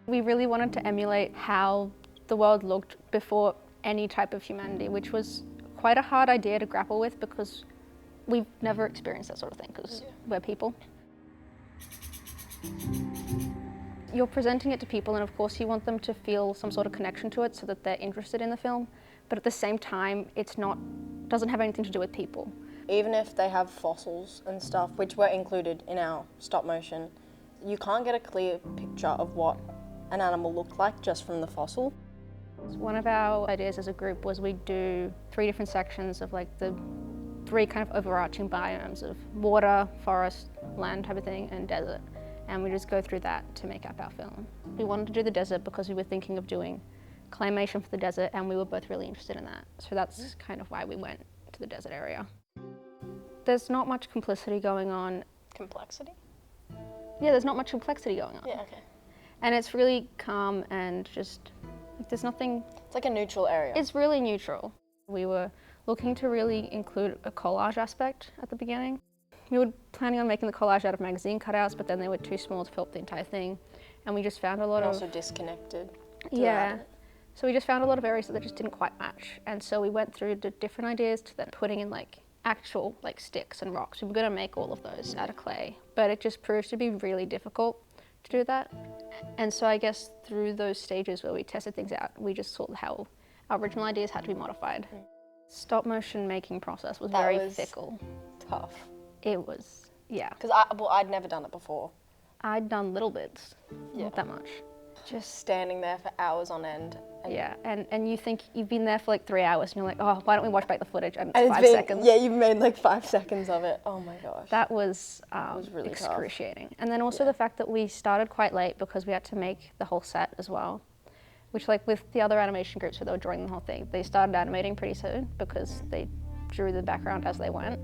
We really wanted to emulate how the world looked before any type of humanity, which was quite a hard idea to grapple with because we've never experienced that sort of thing because we're people. You're presenting it to people and of course you want them to feel some sort of connection to it so that they're interested in the film, but at the same time doesn't have anything to do with people. Even if they have fossils and stuff, which were included in our stop motion, you can't get a clear picture of what an animal looked like just from the fossil. One of our ideas as a group was we'd do 3 different sections of like the 3 kind of overarching biomes of water, forest, land type of thing, and desert. And we just go through that to make up our film. We wanted to do the desert because we were thinking of doing claymation for the desert and we were both really interested in that. So that's kind of why we went to the desert area. There's not much complicity going on. Complexity? Yeah, there's not much complexity going on. Yeah, okay. And it's really calm and just, there's nothing... It's like a neutral area. It's really neutral. We were looking to really include a collage aspect at the beginning. We were planning on making the collage out of magazine cutouts, but then they were too small to fill up the entire thing. And we just found a lot of... also disconnected. Yeah. So we just found a lot of areas that just didn't quite match. And so we went through the different ideas to then putting in like actual like sticks and rocks. We were gonna make all of those out of clay, but it just proved to be really difficult to do that. And so I guess through those stages where we tested things out, we just saw how our original ideas had to be modified. Stop motion making process was very fickle. Tough. It was, yeah. Because I'd never done it before. I'd done little bits, not that much. Just standing there for hours on end. Yeah, and you think you've been there for like 3 hours and you're like, oh, why don't we watch back the footage? And it's 5 seconds. Yeah, you've made like 5 seconds of it. Oh my gosh. That was, really excruciating. And then also the fact that we started quite late because we had to make the whole set as well. Which like with the other animation groups where they were drawing the whole thing, they started animating pretty soon because they drew the background as they went.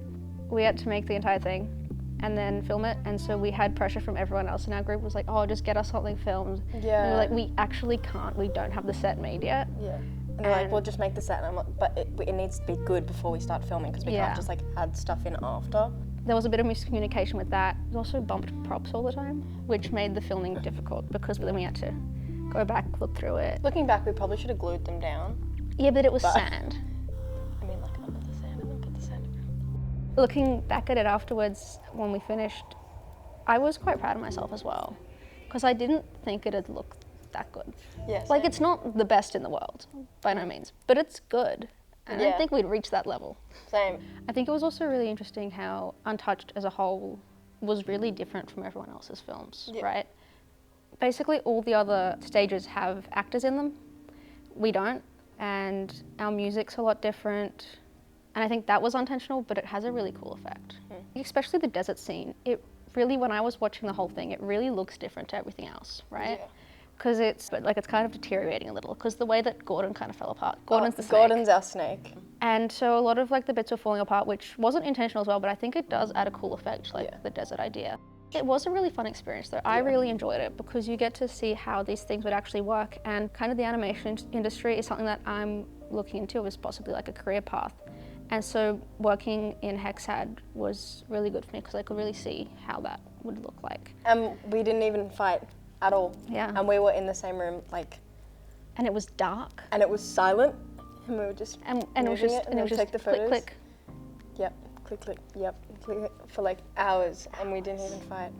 We had to make the entire thing and then film it, and so we had pressure from everyone else in our group. Was like, oh, just get us something filmed. Yeah. And we were like, we actually can't, we don't have the set made yet. Yeah. And they're like, well, just make the set. And I'm like, but it needs to be good before we start filming because we can't just like add stuff in after. There was a bit of miscommunication with that. We also bumped props all the time, which made the filming difficult because then we had to go back, look through it. Looking back, we probably should have glued them down. Yeah, but it was sand. I mean, like under the sand and then put the sand around. Looking back at it afterwards, when we finished, I was quite proud of myself as well, because I didn't think it'd look that good. Yes. Like, it's not the best in the world, by no means, but it's good. And I didn't think we'd reach that level. Same. I think it was also really interesting how Untouched as a whole was really different from everyone else's films, right? Basically, all the other stages have actors in them. We don't, and our music's a lot different. And I think that was intentional, but it has a really cool effect. Especially the desert scene. It really, when I was watching the whole thing, it really looks different to everything else, right? Because it's kind of deteriorating a little, because the way that Gordon kind of fell apart. Gordon's the snake. Gordon's our snake. And so a lot of like the bits were falling apart, which wasn't intentional as well, but I think it does add a cool effect, like the desert idea. It was a really fun experience though. I really enjoyed it because you get to see how these things would actually work, and kind of the animation industry is something that I'm looking into as possibly like a career path. And so working in HEXAD was really good for me because I could really see how that would look like. We didn't even fight at all. Yeah. And we were in the same room, like. And it was dark. And it was silent, and we were just and it was just take the photos. Click, click. Yep, click, click, yep, click for like hours, and we didn't even fight.